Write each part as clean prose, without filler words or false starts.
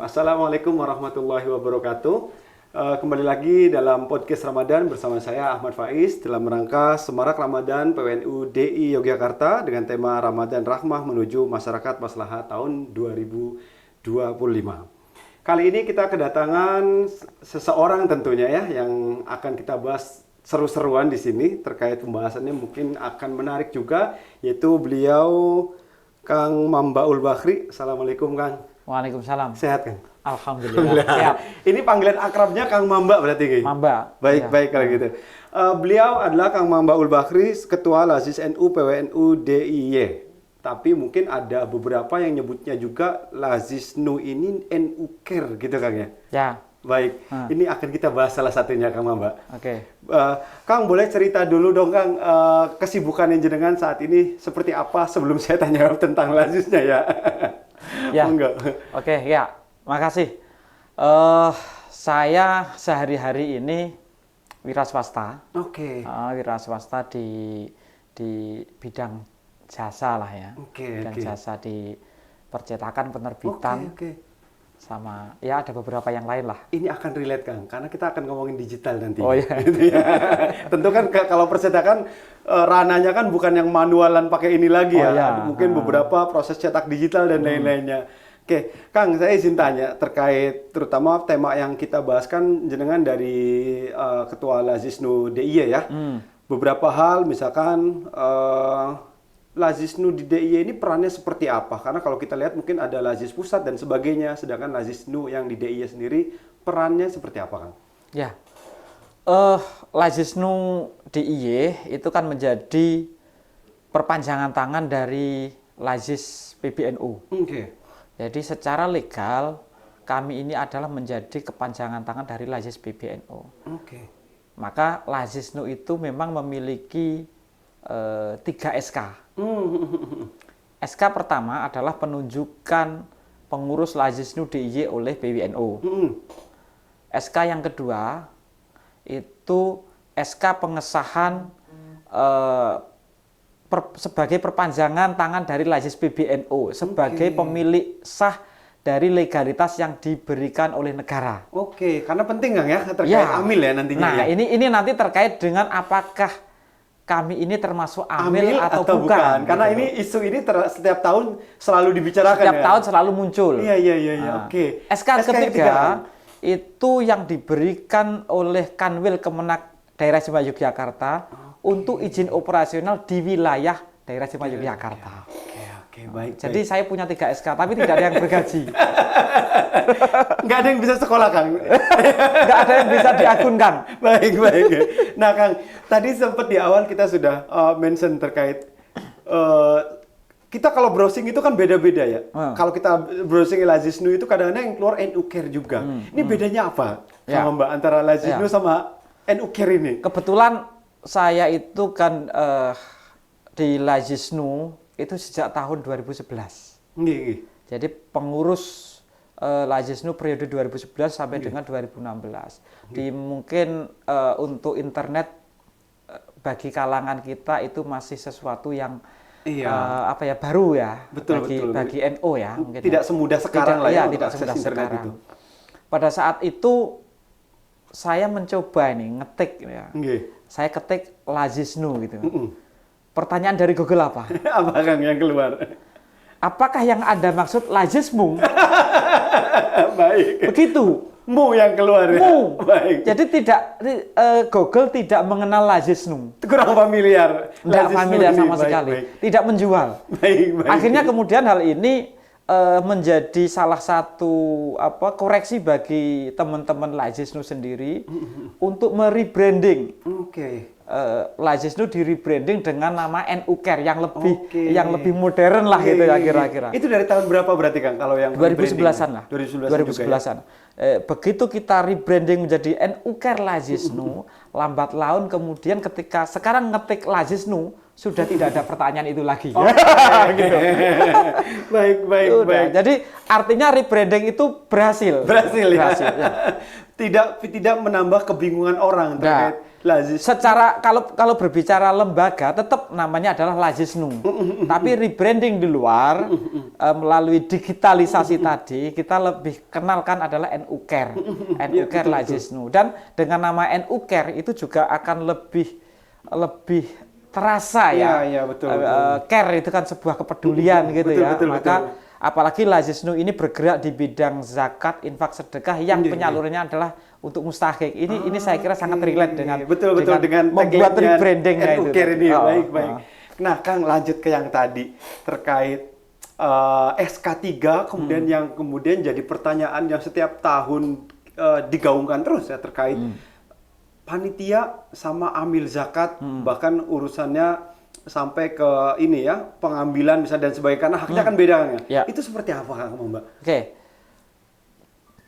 Assalamualaikum warahmatullahi wabarakatuh. Kembali lagi dalam podcast Ramadan bersama saya Ahmad Faiz dalam rangka Semarak Ramadan PWNU DI Yogyakarta dengan tema Ramadan Rahmah menuju Masyarakat Maslahat tahun 2025. Kali ini kita kedatangan seseorang tentunya ya yang akan kita bahas seru-seruan di sini terkait pembahasannya mungkin akan menarik juga, yaitu beliau Kang Mambaul Bakhri. Assalamualaikum Kang. Waalaikumsalam. Sehat Kang? Alhamdulillah. Sehat. Ini panggilan akrabnya Kang Mamba berarti Kang? Mamba. Baik, ya. Baik kalau gitu. Beliau adalah Kang Mambaul Bakhri, Ketua Lazis NU PWNU DIY. Tapi mungkin ada beberapa yang nyebutnya juga Lazis NU ini NU Care gitu Kang ya? Ya. Baik, ini akan kita bahas salah satunya Kang Mamba. Oke. Kang boleh cerita dulu dong Kang, kesibukan jenengan saat ini seperti apa sebelum saya tanya tentang Lazisnya ya? Ya. Enggak. Oke, ya. Makasih. Saya sehari-hari ini wira swasta. Oke. Wira swasta di bidang jasa lah ya. Bidang jasa di percetakan, penerbitan. Oke. Sama ya ada beberapa yang lain lah. Ini akan relate Kang, karena kita akan ngomongin digital nanti. Oh iya. Gitu ya. Tentu kan kalau percetakan ranahnya kan bukan yang manualan pakai ini lagi ya. Ya. Mungkin beberapa proses cetak digital dan lain-lainnya. Oke, Kang, saya izin tanya terkait terutama tema yang kita bahas kan jenengan dari Ketua Lazis NU DIY ya. Beberapa hal misalkan Lazis NU di DIY ini perannya seperti apa? Karena kalau kita lihat mungkin ada Lazis pusat dan sebagainya, sedangkan Lazis NU yang di DIY sendiri perannya seperti apa, Kang? Ya, Lazis NU DIY itu kan menjadi perpanjangan tangan dari Lazis PBNU. Oke. Jadi secara legal kami ini adalah menjadi kepanjangan tangan dari Lazis PBNU. Oke. Maka Lazis NU itu memang memiliki 3 SK. SK pertama adalah penunjukan pengurus Lazis NU DIY oleh PWNU. SK yang kedua itu SK pengesahan sebagai perpanjangan tangan dari Lazis PBNU sebagai pemilik sah dari legalitas yang diberikan oleh negara. Oke, karena penting Kang ya terkait amil ya nantinya. Nah, ya. ini nanti terkait dengan apakah kami ini termasuk amil atau bukan. Karena gitu. ini isu ini setiap tahun selalu dibicarakan setiap ya. tahun selalu muncul. Iya. Nah, Oke. SK ketiga itu yang diberikan oleh Kanwil Kemenak Daerah Istimewa Yogyakarta untuk izin operasional di wilayah Daerah Istimewa Yogyakarta. Oke, baik. Jadi saya punya 3 SK, tapi tidak ada yang bergaji. Nggak ada yang bisa sekolah, Kang. Nggak ada yang bisa diagunkan. Baik. Nah, Kang, tadi sempat di awal kita sudah mention terkait kita kalau browsing itu kan beda-beda ya. Kalau kita browsing Lazis NU itu kadang-kadang yang keluar NU Care juga. Ini bedanya apa sama Mbak antara Lazis NU sama NU Care ini? Kebetulan saya itu kan di Lazis NU itu sejak tahun 2011. Jadi pengurus Lazis NU periode 2011 sampai dengan 2016. Mungkin untuk internet bagi kalangan kita itu masih sesuatu yang baru ya. Betul. Bagi NU ya. Mungkin tidak semudah sekarang tidak semudah sekarang. Itu. Pada saat itu saya mencoba ini ngetik ya. Saya ketik Lazis NU gitu. Pertanyaan dari Google apa? Apa Kang yang keluar? Apakah yang Anda maksud Lazismu? Baik. Begitu. Mu yang keluar ya? Mu. Baik. Jadi Google tidak mengenal Lazis NU. Kurang familiar. Tidak familiar sama sekali. Baik. Tidak menjual. Baik. Akhirnya kemudian hal ini menjadi salah satu koreksi bagi teman-teman Lazis NU sendiri untuk merebranding. Lazis NU di rebranding dengan nama NU Care yang lebih modern lah gitu ya kira-kira. Itu dari tahun berapa berarti Kang kalau yang 2011-an lah. 2011-an. Begitu kita rebranding menjadi NU Care Lazis NU, lambat laun kemudian ketika sekarang ngetik Lazis NU sudah tidak ada pertanyaan itu lagi. Gitu. Baik. Jadi artinya rebranding itu berhasil. Ya. Tidak menambah kebingungan orang terkait Lazis. Secara kalau berbicara lembaga tetap namanya adalah Lazis NU. Tapi rebranding di luar melalui digitalisasi tadi kita lebih kenalkan adalah NU Care, NU Care Lajisnu, dan dengan nama NU Care itu juga akan lebih terasa ya. Iya, betul. Care itu kan sebuah kepedulian gitu betul, ya. betul, Maka betul. apalagi Lajisnu ini bergerak di bidang zakat, infak, sedekah yang penyalurannya adalah untuk mustahik. Ini saya kira sangat relate dengan dengan membuat rebrandingnya itu. Ini. Baik. Nah, Kang, lanjut ke yang tadi terkait SK3, kemudian yang kemudian jadi pertanyaan yang setiap tahun digaungkan terus ya terkait panitia sama amil zakat, bahkan urusannya sampai ke ini ya pengambilan misalnya dan sebagainya, karena haknya kan beda kan ya. Itu seperti apa Kang Mbak? Oke.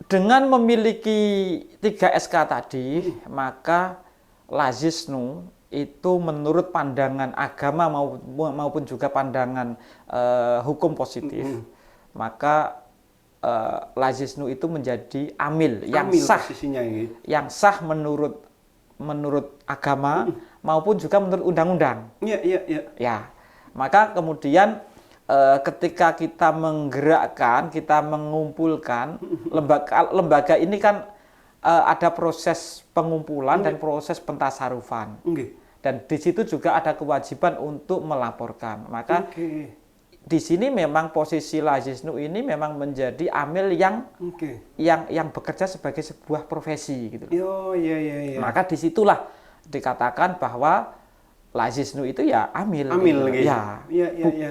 Dengan memiliki 3 SK tadi, maka Lajisnu itu menurut pandangan agama maupun juga pandangan hukum positif, maka Lajisnu itu menjadi amil yang sah, yang sah menurut agama maupun juga menurut undang-undang. Ya, maka kemudian ketika kita menggerakkan, kita mengumpulkan lembaga ini kan ada proses pengumpulan dan proses pentasarufan. Dan di situ juga ada kewajiban untuk melaporkan. Maka di sini memang posisi Lajisnu ini memang menjadi amil yang bekerja sebagai sebuah profesi gitu. Maka disitulah dikatakan bahwa Lajisnu itu ya amil gitu.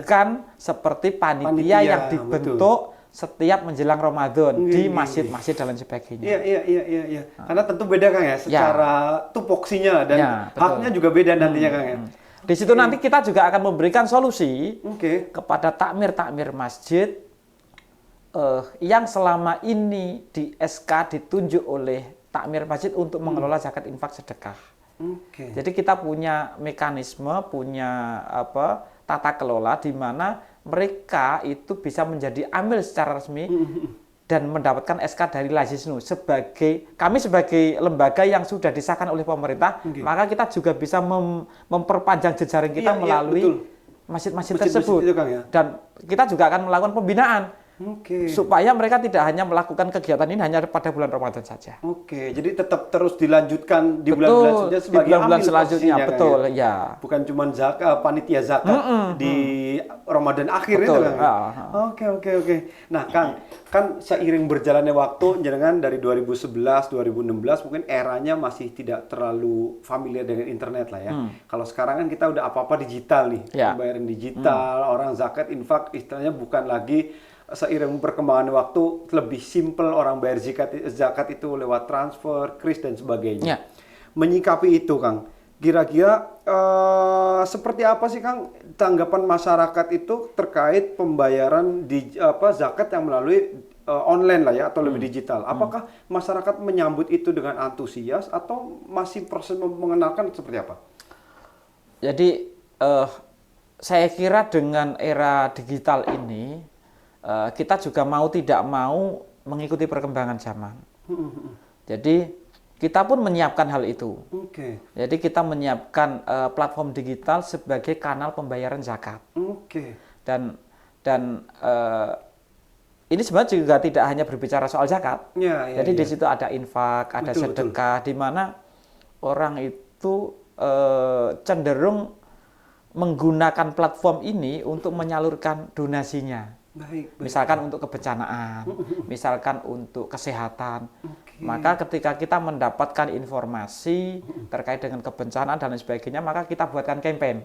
Bukan seperti panitia yang dibentuk setiap menjelang Ramadan di masjid-masjid dan lain sebagainya. Iya. Karena tentu beda Kang ya, secara tupoksinya dan haknya juga beda nantinya Kang ya. Di situ nanti kita juga akan memberikan solusi kepada takmir masjid yang selama ini di SK ditunjuk oleh takmir masjid untuk mengelola zakat infak sedekah. Jadi kita punya mekanisme, punya tata kelola di mana mereka itu bisa menjadi amil secara resmi dan mendapatkan SK dari Lajisnu. Kami sebagai lembaga yang sudah disahkan oleh pemerintah, maka kita juga bisa memperpanjang jejaring kita melalui masjid-masjid tersebut. Dan kita juga akan melakukan pembinaan. Supaya mereka tidak hanya melakukan kegiatan ini hanya pada bulan Ramadan saja. Jadi tetap terus dilanjutkan di bulan-bulan selanjutnya sebagai bulan selanjutnya, betul ya. Bukan cuma panitia zakat di Ramadan akhir itu kan. Oke. Nah, Kang, kan seiring berjalannya waktu jenengan dari 2011, 2016 mungkin eranya masih tidak terlalu familiar dengan internet lah ya. Kalau sekarang kan kita udah apa-apa digital nih. Pembayaran digital, orang zakat infak istilahnya bukan lagi seiring perkembangan waktu lebih simpel orang bayar zakat itu lewat transfer, kris dan sebagainya. Menyikapi itu Kang, kira-kira seperti apa sih Kang tanggapan masyarakat itu terkait pembayaran zakat yang melalui online lah ya atau lebih digital? Apakah masyarakat menyambut itu dengan antusias atau masih proses mengenalkan seperti apa? Jadi saya kira dengan era digital ini kita juga mau tidak mau mengikuti perkembangan zaman. Jadi kita pun menyiapkan hal itu. Jadi kita menyiapkan platform digital sebagai kanal pembayaran zakat. Dan ini sebenarnya juga tidak hanya berbicara soal zakat. Jadi di situ ada infak, ada sedekah, di mana orang itu cenderung menggunakan platform ini untuk menyalurkan donasinya. Misalkan untuk kebencanaan, misalkan untuk kesehatan. Maka ketika kita mendapatkan informasi terkait dengan kebencanaan dan lain sebagainya, maka kita buatkan campaign.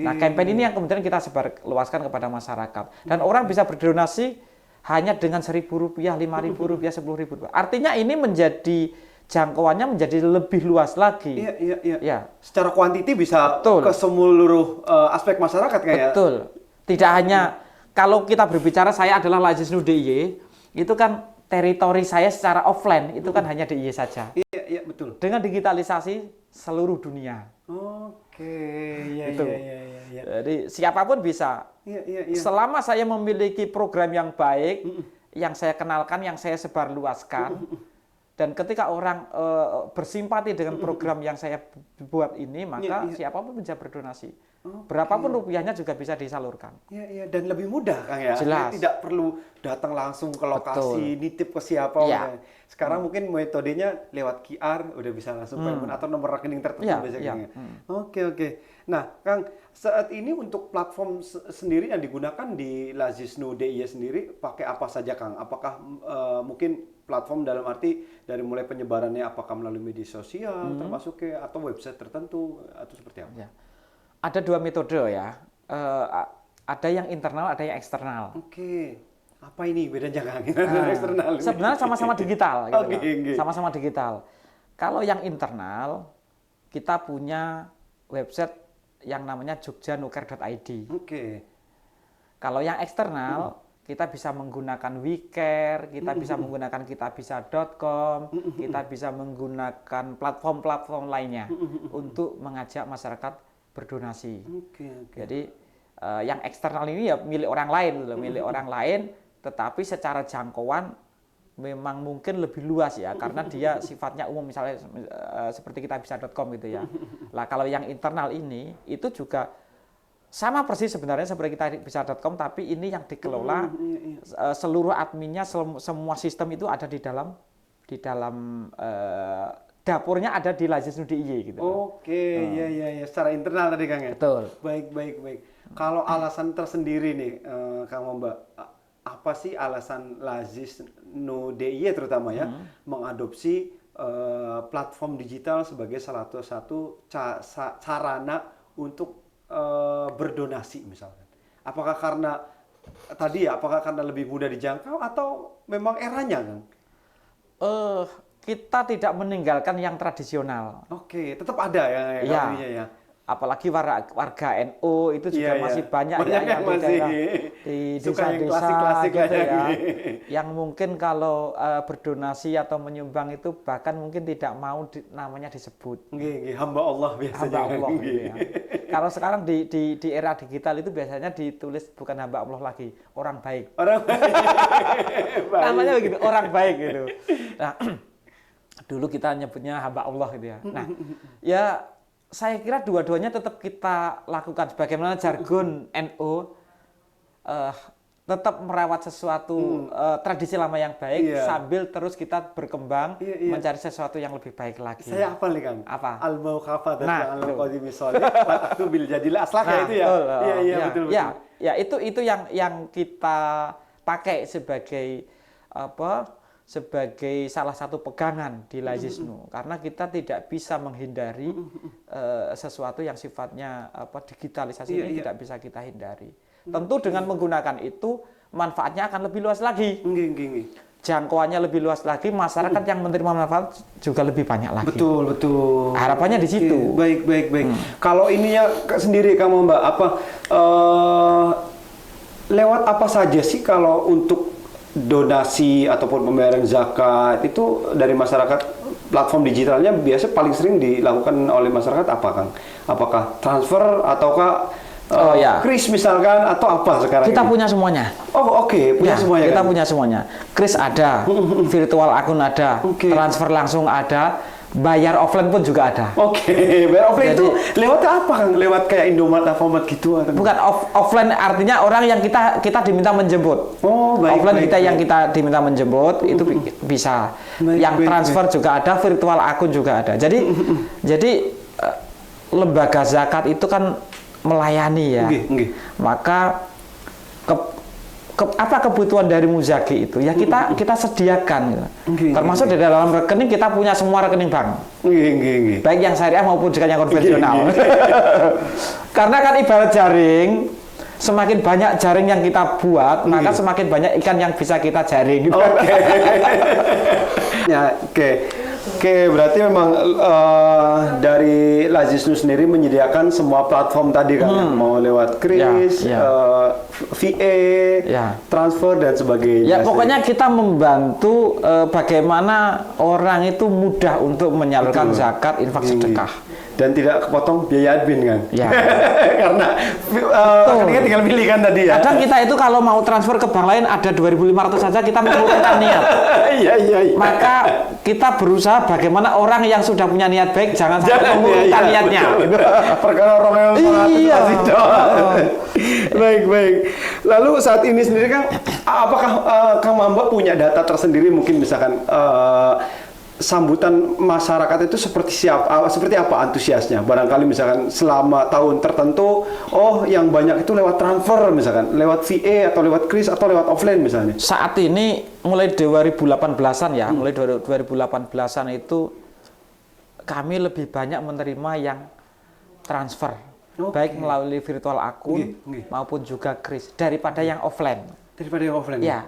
Nah, campaign ini yang kemudian kita sebarluaskan kepada masyarakat. Dan orang bisa berdonasi hanya dengan Rp1.000, Rp5.000, Rp10.000. Artinya ini menjadi jangkauannya menjadi lebih luas lagi. Iya. Secara kuantiti bisa ke seluruh aspek masyarakat kayak. Betul. Tidak hanya kalau kita berbicara saya adalah Lajisnu DIY, itu kan teritori saya secara offline itu kan hanya DIY saja. Iya, betul. Dengan digitalisasi seluruh dunia. Iya. Jadi siapapun bisa. Iya. Selama saya memiliki program yang baik, yang saya kenalkan, yang saya sebarluaskan, Dan ketika orang bersimpati dengan program yang saya buat ini, maka siapapun bisa berdonasi. Berapapun rupiahnya juga bisa disalurkan. Iya, dan lebih mudah, Kang ya. Jelas. Tidak perlu datang langsung ke lokasi, nitip ke siapa. Sekarang mungkin metodenya lewat QR, udah bisa langsung payment atau nomor rekening tertentu biasanya. Oke. Nah, Kang, saat ini untuk platform sendiri yang digunakan di Lazisnu DIY sendiri pakai apa saja, Kang? Apakah mungkin platform dalam arti dari mulai penyebarannya apakah melalui media sosial termasuk atau website tertentu atau seperti apa? Ada 2 metode ya. Ada yang internal, ada yang eksternal. Oke. Apa ini bedanya, Kang? Eksternal. Sebenarnya sama-sama digital gitu. Sama-sama digital. Kalau yang internal, kita punya website yang namanya jogjanuker.id. Oke. Kalau yang eksternal, kita bisa menggunakan WeCare, kita bisa menggunakan kitabisa.com, kita bisa menggunakan platform-platform lainnya untuk mengajak masyarakat berdonasi. Jadi yang eksternal ini ya milik orang lain, milik orang lain, tetapi secara jangkauan memang mungkin lebih luas ya, karena dia sifatnya umum, misalnya seperti kitabisa.com gitu ya. Lah kalau yang internal ini itu juga sama persis sebenarnya seperti kitabisa.com, tapi ini yang dikelola seluruh adminnya, semua sistem itu ada di dalam dapurnya ada di Lazisnu DIY gitu. Oke, iya, secara internal tadi, Kang ya. Betul. Baik. Kalau alasan tersendiri nih, Kang Mbak, apa sih alasan Lazisnu DIY terutama ya mengadopsi platform digital sebagai salah satu sarana untuk berdonasi misalkan? Apakah karena lebih mudah dijangkau atau memang eranya, Kang? Kita tidak meninggalkan yang tradisional. Oke, tetap ada ya. Apalagi warga NU itu juga masih banyak yang di desa-desa gitu ya. Yang mungkin kalau berdonasi atau menyumbang itu bahkan mungkin tidak mau namanya disebut. Hamba Allah biasanya. Hamba Allah gitu ya. Kalau sekarang di era digital itu biasanya ditulis bukan hamba Allah lagi, orang baik. Orang baik. Namanya begitu, orang baik gitu. Nah, dulu kita nyebutnya hamba Allah gitu ya. Nah, ya saya kira dua-duanya tetap kita lakukan sebagaimana jargon NU, tetap merawat sesuatu tradisi lama yang baik sambil terus kita berkembang mencari sesuatu yang lebih baik lagi. Saya hafal nih, Kang. Apa? Al-Mauqafah dan al-Qadimi Sholih waktu bil jadilah aslaka itu ya. Betul. Ya, itu yang kita pakai sebagai sebagai salah satu pegangan di Lazisnu, karena kita tidak bisa menghindari sesuatu yang sifatnya digitalisasi ini tidak bisa kita hindari. Tentu dengan menggunakan itu manfaatnya akan lebih luas lagi. Jangkauannya lebih luas lagi, masyarakat yang menerima manfaat juga lebih banyak lagi. Betul. Harapannya di situ. Baik. Kalau ininya sendiri kamu, Mbak, lewat apa saja sih kalau untuk donasi ataupun pembayaran zakat itu dari masyarakat? Platform digitalnya biasa paling sering dilakukan oleh masyarakat apa, Kang? Apakah transfer ataukah kris misalkan atau apa sekarang? Kita punya semuanya. Punya semuanya. Kita punya semuanya. Kris ada, virtual akun ada, transfer langsung ada, bayar offline pun juga ada. Bayar offline itu lewat apa, Kang? Lewat kayak Indomaret, Alfamart gitu atau? Bukan, offline artinya orang yang kita diminta menjemput. Offline yang kita diminta menjemput itu bisa. Transfer juga ada, virtual akun juga ada. Jadi lembaga zakat itu kan melayani ya. Maka apa kebutuhan dari muzaki itu ya kita sediakan termasuk di dalam rekening kita punya semua rekening bank baik yang syariah maupun juga yang konvensional. Karena kan ibarat jaring, semakin banyak jaring yang kita buat maka semakin banyak ikan yang bisa kita jaring. Berarti memang dari Lazisnu sendiri menyediakan semua platform tadi, kan, mau lewat kris, VA, transfer dan sebagainya. Ya, pokoknya kita membantu bagaimana orang itu mudah untuk menyalurkan zakat, infak, sedekah. dan tidak kepotong biaya admin kan? Ya. Karena rekeningnya tinggal pilih kan tadi ya. Kadang kita itu kalau mau transfer ke bank lain ada 2.500 saja kita menurunkan niat. Iya. Maka kita berusaha bagaimana orang yang sudah punya niat baik jangan sampai menurunkan niatnya. Perkara orang yang mengantisipasi doang. Baik. Lalu saat ini sendiri Kang, apakah Kang Mamba punya data tersendiri mungkin misalkan sambutan masyarakat itu seperti apa antusiasnya? Barangkali misalkan selama tahun tertentu, yang banyak itu lewat transfer misalkan, lewat VA atau lewat kris atau lewat offline misalnya. Saat ini mulai 2018-an ya, mulai 2018-an itu kami lebih banyak menerima yang transfer, baik melalui virtual akun maupun juga kris daripada yang offline. Daripada yang offline. Ya.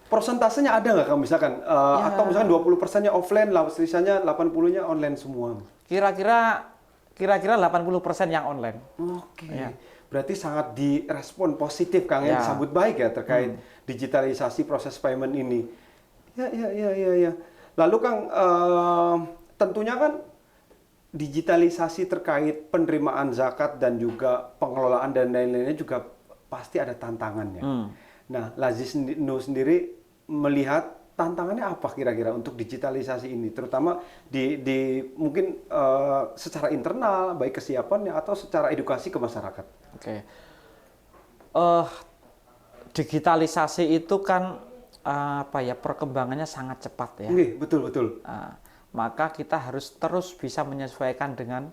Persentasenya ada nggak Kang misalkan atau misalkan 20%-nya offline, sisanya 80-nya online semua? Kira-kira 80% yang online. Oke. Ya. Berarti sangat direspon positif Kang ya, disambut baik ya terkait digitalisasi proses payment ini. Ya. Lalu Kang tentunya kan digitalisasi terkait penerimaan zakat dan juga pengelolaan dan lain-lainnya juga pasti ada tantangannya. Nah, Lazisnu sendiri melihat tantangannya apa kira-kira untuk digitalisasi ini, terutama di mungkin secara internal, baik kesiapannya atau secara edukasi ke masyarakat. Oke. Digitalisasi itu kan perkembangannya sangat cepat ya. Betul. Maka kita harus terus bisa menyesuaikan dengan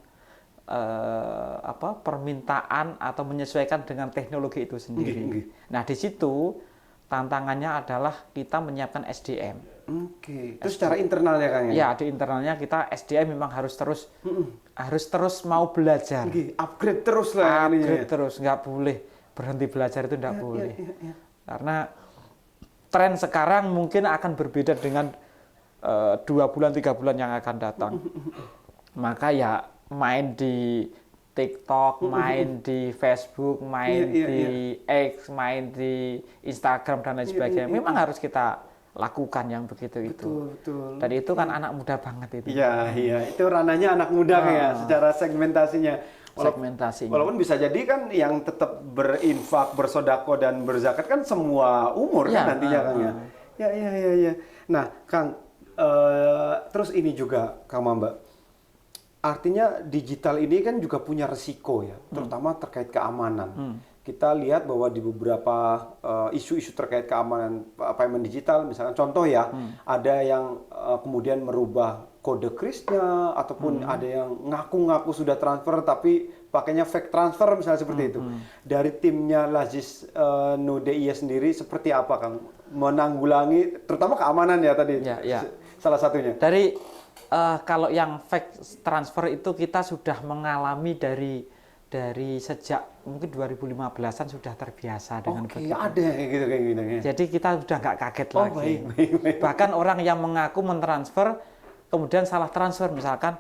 permintaan atau menyesuaikan dengan teknologi itu sendiri. Nah, di situ tantangannya adalah kita menyiapkan SDM. Itu secara internalnya Kang ya? Ya, di internalnya kita SDM memang harus terus mau belajar. Upgrade terus lah. Upgrade terus, nggak boleh berhenti belajar itu nggak boleh. Karena tren sekarang mungkin akan berbeda dengan 2 bulan 3 bulan yang akan datang. Maka ya main di TikTok, main di Facebook, main di X, main di Instagram dan lain sebagainya. Memang harus kita lakukan yang begitu itu. Betul. Dan itu kan anak muda banget itu. Iya. Itu ranahnya anak muda ya, secara segmentasinya. Walaupun bisa jadi kan yang tetap berinfak, bersodako dan berzakat kan semua umur kan nantinya Kang ya. Ya. Nah, Kang, terus ini juga Kang Mamba. Artinya digital ini kan juga punya resiko ya, terutama terkait keamanan. Kita lihat bahwa di beberapa isu-isu terkait keamanan payment digital, misalkan contoh ya, ada yang kemudian merubah kode krisnya, ataupun ada yang ngaku-ngaku sudah transfer tapi pakainya fake transfer misalnya seperti itu. Dari timnya Lazisnu DIY sendiri seperti apa Kang menanggulangi, terutama keamanan ya tadi, salah satunya? Kalau yang fake transfer itu kita sudah mengalami dari sejak mungkin 2015-an sudah terbiasa dengan begitu. Ada gitu kayak gini. Jadi kita sudah nggak kaget lagi. Baik. Bahkan orang yang mengaku mentransfer kemudian salah transfer, misalkan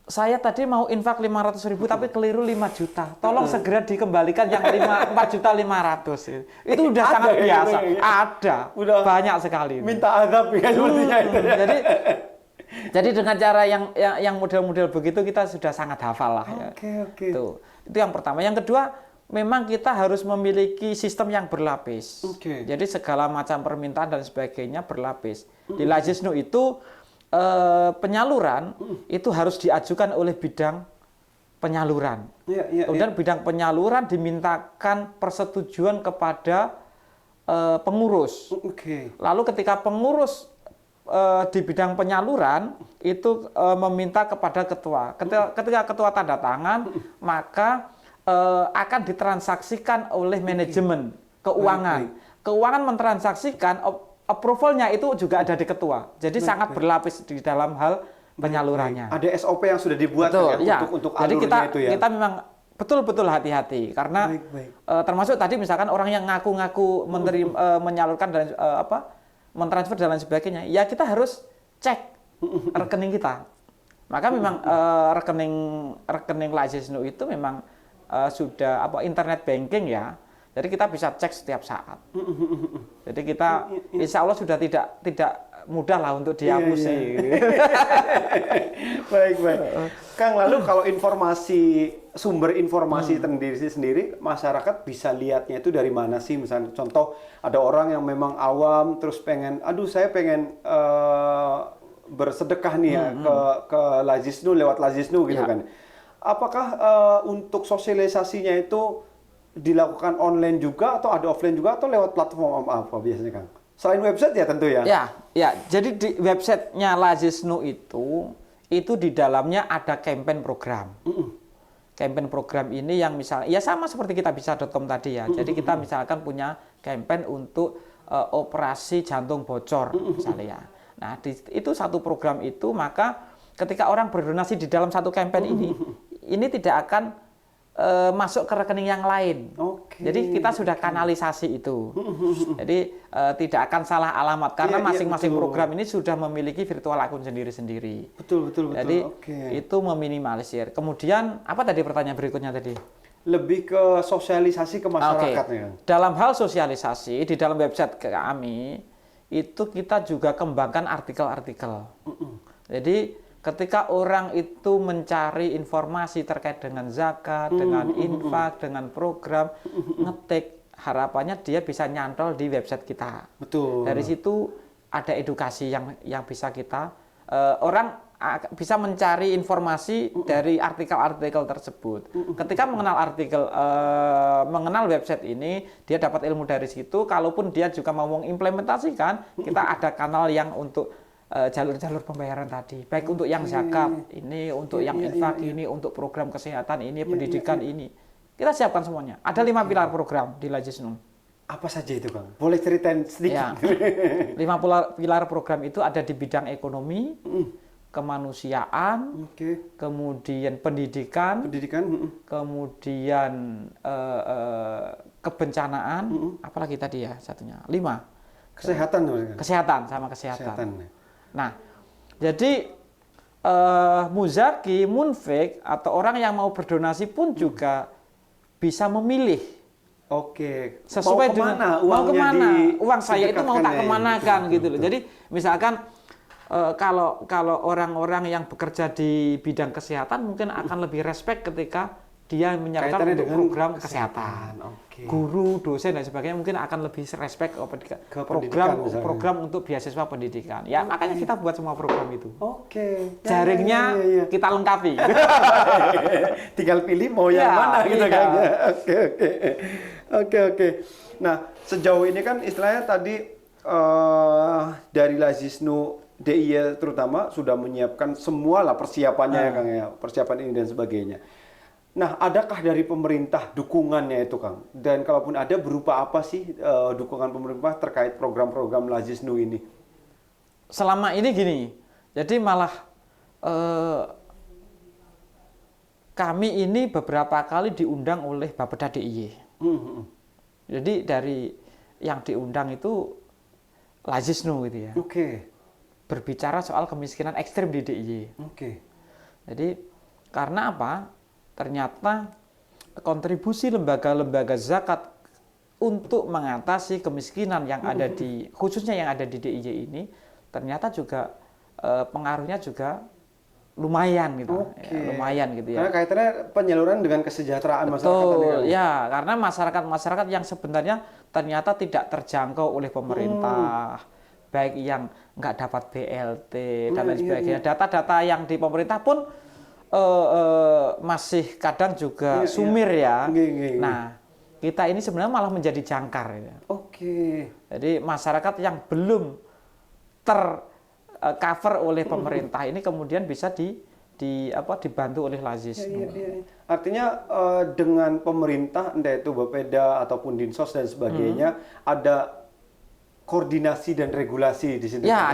saya tadi mau infak 500.000 tapi keliru 5 juta. Tolong segera dikembalikan yang 4.500.000. Itu udah sangat biasa. Ada. Udah banyak sekali. Minta azab ya sepertinya itu. Jadi dengan cara yang model-model begitu kita sudah sangat hafal lah ya. Oke. Itu yang pertama. Yang kedua, memang kita harus memiliki sistem yang berlapis. Jadi segala macam permintaan dan sebagainya berlapis. Di Lazisnu itu penyaluran itu harus diajukan oleh bidang penyaluran. Kemudian bidang penyaluran dimintakan persetujuan kepada pengurus. Lalu ketika pengurus di bidang penyaluran itu meminta kepada ketua. Ketika ketua tanda tangan, maka akan ditransaksikan oleh manajemen keuangan. Keuangan mentransaksikan, approval-nya itu juga ada di ketua. Jadi sangat berlapis di dalam hal penyalurannya. Ada SOP yang sudah dibuat untuk jadi alurnya itu ya. Kita memang betul-betul hati-hati karena termasuk tadi misalkan orang yang ngaku-ngaku menyalurkan dan mentransfer dan lain sebagainya, ya kita harus cek rekening kita. Maka memang rekening Lazisnu itu memang sudah internet banking ya. Jadi kita bisa cek setiap saat. Jadi kita insya Allah sudah tidak mudah lah untuk dihapusi. Baik. Kang, lalu kalau sumber informasi sendiri, masyarakat bisa lihatnya itu dari mana sih? Misalnya contoh, ada orang yang memang awam, terus saya pengen bersedekah nih ya ke Lazisnu, lewat Lazisnu gitu kan. Apakah untuk sosialisasinya itu dilakukan online juga, atau ada offline juga, atau lewat platform apa biasanya, Kang? Selain website ya tentu ya? Ya. Jadi di websitenya Lazisnu itu di dalamnya ada campaign program. Campaign program ini yang misalnya, ya sama seperti kitabisa.com tadi ya. Jadi kita misalkan punya campaign untuk operasi jantung bocor misalnya ya. Nah, itu satu program itu, maka ketika orang berdonasi di dalam satu campaign ini tidak akan masuk ke rekening yang lain. Jadi kita sudah kanalisasi itu. Jadi tidak akan salah alamat karena masing-masing program ini sudah memiliki virtual akun sendiri-sendiri. Betul. Jadi itu meminimalisir. Kemudian apa tadi pertanyaan berikutnya tadi? Lebih ke sosialisasi ke masyarakat ya. Dalam hal sosialisasi di dalam website kami itu kita juga kembangkan artikel-artikel. Jadi ketika orang itu mencari informasi terkait dengan zakat, dengan infak, dengan program, ngetik, harapannya dia bisa nyantol di website kita. Betul. Dari situ ada edukasi yang bisa kita, orang bisa mencari informasi dari artikel-artikel tersebut. Ketika mengenal website ini, dia dapat ilmu dari situ. Kalaupun dia juga mau mengimplementasikan, kita ada kanal yang untuk jalur-jalur pembayaran tadi, baik untuk yang zakat ini, untuk yang infak ini, untuk program kesehatan ini, pendidikan ini, kita siapkan semuanya. Ada 5 pilar program di Lazisnu. Apa saja itu, Kang? Boleh ceritain sedikit? 5 pilar program itu ada di bidang ekonomi, kemanusiaan, kemudian pendidikan, kemudian kebencanaan, apalagi tadi ya satunya 5. Kesehatan. Nah, jadi muzaki, munfik, atau orang yang mau berdonasi pun juga bisa memilih. Sesuai dengan mau kemana uang saya itu mau tak kemanakan gitu loh. Jadi misalkan kalau orang-orang yang bekerja di bidang kesehatan mungkin akan lebih respect ketika dia menyiapkan untuk program kesehatan. Guru, dosen dan sebagainya mungkin akan lebih respect ke program untuk beasiswa pendidikan. Ya, makanya kita buat semua program itu. Jaringnya kita lengkapi. Tinggal pilih mau yang mana gitu kan. Oke. Nah, sejauh ini kan istilahnya tadi dari Lazisnu DIY terutama sudah menyiapkan semua lah persiapannya ya, Kang ya. Persiapan ini dan sebagainya. Nah, adakah dari pemerintah dukungannya itu, Kang? Dan kalaupun ada, berupa apa sih dukungan pemerintah terkait program-program Lazisnu ini? Selama ini gini, jadi malah kami ini beberapa kali diundang oleh Bapeda DIY. Jadi dari yang diundang itu Lazisnu gitu ya. Berbicara soal kemiskinan ekstrim di DIY. Jadi karena apa? Ternyata kontribusi lembaga-lembaga zakat untuk mengatasi kemiskinan yang ada khususnya yang ada di DIY ini, ternyata juga pengaruhnya juga lumayan gitu. Lumayan gitu ya. Karena kaitannya penyaluran dengan kesejahteraan masyarakat. Betul, ya, karena masyarakat yang sebenarnya ternyata tidak terjangkau oleh pemerintah, baik yang nggak dapat BLT dan lain sebagainya. Data-data yang di pemerintah pun masih kadang juga sumir ya. Nah, kita ini sebenarnya malah menjadi jangkar. Ya. Jadi masyarakat yang belum tercover oleh pemerintah ini kemudian bisa dibantu oleh Lazisnu. Artinya dengan pemerintah, entah itu Bapeda ataupun Dinsos dan sebagainya, ada koordinasi dan regulasi di sini. Ya,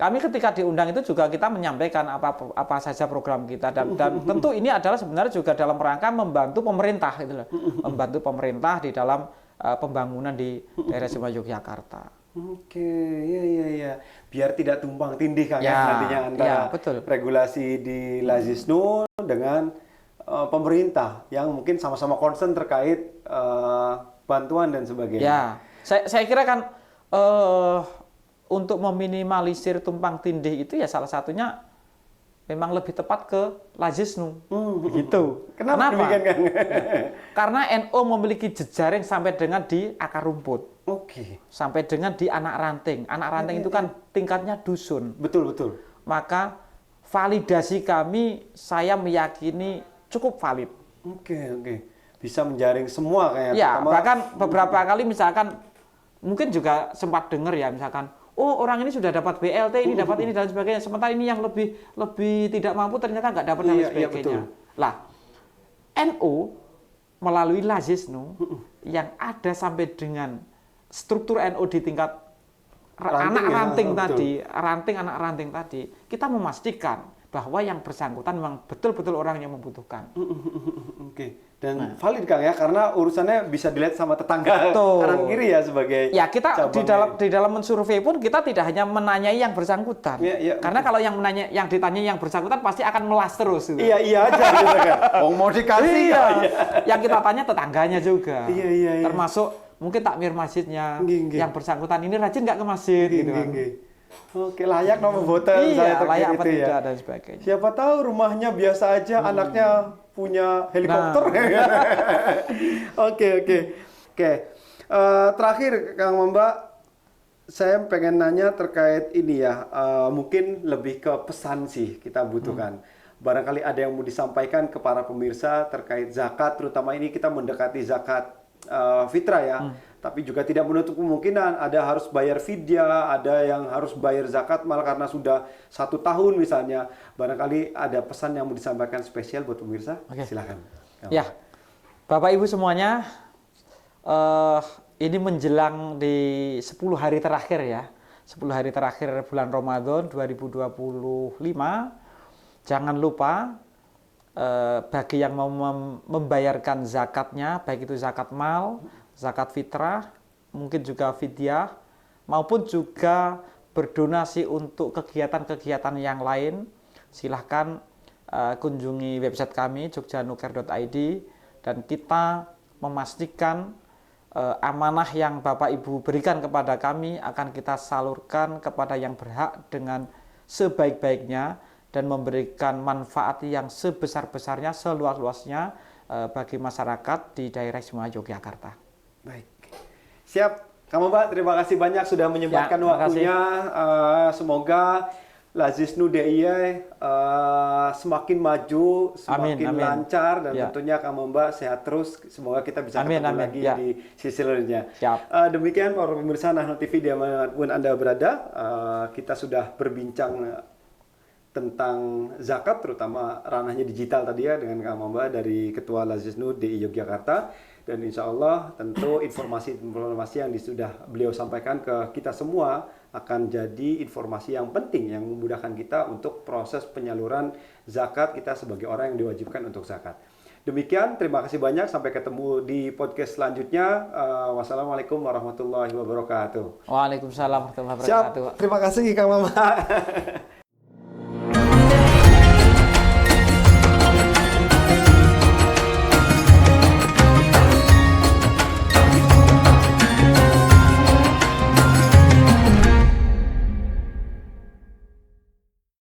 kami ketika diundang itu juga kita menyampaikan apa saja program kita dan tentu ini adalah sebenarnya juga dalam rangka membantu pemerintah gitu loh. Membantu pemerintah di dalam pembangunan di daerah istimewa Yogyakarta. Biar tidak tumpang tindih kan nantinya antara regulasi di Lazisnu dengan pemerintah yang mungkin sama-sama concern terkait bantuan dan sebagainya. Ya, saya kira kan untuk meminimalisir tumpang tindih itu ya salah satunya memang lebih tepat ke Lajisnu. Begitu. Kenapa? Demikian, Kang? Karena NU memiliki jejaring sampai dengan di akar rumput. Oke. Sampai dengan di anak ranting. Anak ranting itu kan tingkatnya dusun. Betul, betul. Maka validasi kami, saya meyakini cukup valid. Oke. Bisa menjaring semua kayak. Ya, bahkan beberapa kali misalkan, mungkin juga sempat dengar ya, misalkan, oh orang ini sudah dapat BLT, ini dapat ini dan sebagainya. Sementara ini yang lebih tidak mampu ternyata nggak dapat dan sebagainya. Lah, NU melalui Lajisnu yang ada sampai dengan struktur NU di tingkat anak ranting tadi, kita memastikan bahwa yang bersangkutan memang betul-betul orang yang membutuhkan. Oke. Dan valid, Kang, ya, karena urusannya bisa dilihat sama tetangga kanan kiri ya sebagai. Ya, kita di dalam mensurvei pun kita tidak hanya menanyai yang bersangkutan. Karena kalau yang ditanya yang bersangkutan pasti akan melas terus. Gitu. Iya aja gitu kan. Mau dikasih iya. Yang kita tanya tetangganya juga. Iya. Termasuk mungkin takmir masjidnya yang bersangkutan ini rajin nggak ke masjid gitu kan. Oke, layak nomor voter iya, layak apa itu tidak ya. Dan sebagainya. Siapa tahu rumahnya biasa aja, anaknya punya helikopter. Oke. Terakhir, Kang Mamba, saya pengen nanya terkait ini ya. Mungkin lebih ke pesan sih kita butuhkan. Barangkali ada yang mau disampaikan ke para pemirsa terkait zakat, terutama ini kita mendekati zakat fitrah ya. Tapi juga tidak menutup kemungkinan ada harus bayar fidyah, ada yang harus bayar zakat malah karena sudah 1 tahun misalnya. Barangkali ada pesan yang mau disampaikan spesial buat pemirsa. Silakan. Ya, Bapak Ibu semuanya, ini menjelang di 10 hari terakhir ya. 10 hari terakhir bulan Ramadan 2025. Jangan lupa bagi yang mau membayarkan zakatnya, baik itu zakat mal, zakat fitrah, mungkin juga fidyah, maupun juga berdonasi untuk kegiatan-kegiatan yang lain, silahkan kunjungi website kami jogjanuker.id dan kita memastikan amanah yang Bapak Ibu berikan kepada kami akan kita salurkan kepada yang berhak dengan sebaik-baiknya dan memberikan manfaat yang sebesar-besarnya, seluas-luasnya bagi masyarakat di daerah Istimewa Yogyakarta. Baik, siap. Kamu Mbak, terima kasih banyak sudah menyempatkan waktunya. Semoga Lajisnu DIY semakin maju, semakin lancar, dan tentunya kamu Mbak sehat terus. Semoga kita bisa ketemu lagi di sisi lainnya. Demikian para pemirsa Nahnul TV dimanapun Anda berada, kita sudah berbincang tentang zakat, terutama ranahnya digital tadi ya dengan Kang Mamba dari Ketua Lajisnu DIY Yogyakarta. Dan insya Allah tentu informasi yang sudah beliau sampaikan ke kita semua akan jadi informasi yang penting yang memudahkan kita untuk proses penyaluran zakat kita sebagai orang yang diwajibkan untuk zakat. Demikian, terima kasih banyak. Sampai ketemu di podcast selanjutnya. Wassalamualaikum warahmatullahi wabarakatuh. Waalaikumsalam warahmatullahi wabarakatuh. Siap, terima kasih Kang Mamba.